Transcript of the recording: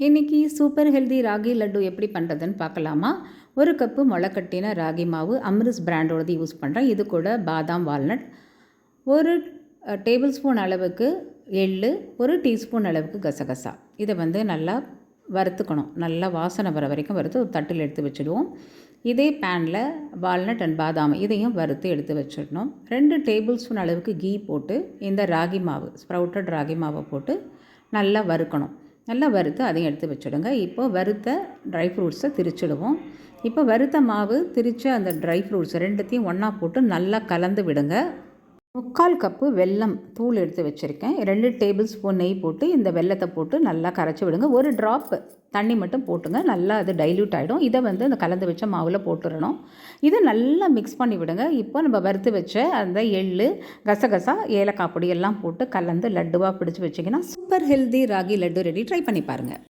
இன்றைக்கி super healthy ragi laddu எப்படி பண்ணுறதுன்னு பார்க்கலாமா? ஒரு கப்பு முளைக்கட்டின ராகி மாவு அம்ரிஸ் பிராண்டோடது யூஸ் பண்ணுறேன். இது கூட பாதாம், வால்நட், ஒரு டேபிள் ஸ்பூன் அளவுக்கு எள்ளு, ஒரு டீஸ்பூன் அளவுக்கு கசகசா. இதை நல்லா வறுத்துக்கணும். நல்லா வாசனை வர வரைக்கும் வறுத்து ஒரு தட்டில் எடுத்து வச்சுடுவோம். இதே பேனில் வால்நட் அண்ட் பாதாம் இதையும் வறுத்து எடுத்து வச்சிடணும். 2 டேபிள் ஸ்பூன் அளவுக்கு கீ போட்டு இந்த ராகி மாவு, ஸ்ப்ரவுட்டட் ராகி மாவை போட்டு நல்லா வறுக்கணும். நல்லா வறுத்து அதையும் எடுத்து வச்சுடுங்க. இப்போது வறுத்த ட்ரை ஃப்ரூட்ஸை திரிச்சிடுவோம். இப்போ வறுத்த மாவு திரித்த அந்த ட்ரை ஃப்ரூட்ஸ் ரெண்டுத்தையும் ஒன்றா போட்டு நல்லா கலந்து விடுங்க. 3/4 கப்பு வெல்லம் தூள் எடுத்து வச்சுருக்கேன். 2 டேபிள் ஸ்பூன் நெய் போட்டு இந்த வெல்லத்தை போட்டு நல்லா கரைச்சி விடுங்க. ஒரு ட்ராப் தண்ணி மட்டும் போட்டுங்க. நல்லா அது டைல்யூட் ஆகிடும். இதை அந்த கலந்து வச்ச மாவில் போட்டுடணும். இதை நல்லா மிக்ஸ் பண்ணி விடுங்க. இப்போ நம்ம வறுத்து வச்ச அந்த எள்ளு, கசகசா, ஏலக்காய் பொடி எல்லாம் போட்டு கலந்து லட்டுவாக பிடிச்சி வச்சிங்கன்னா super healthy ragi laddu ready. Try பண்ணி பாருங்கள்.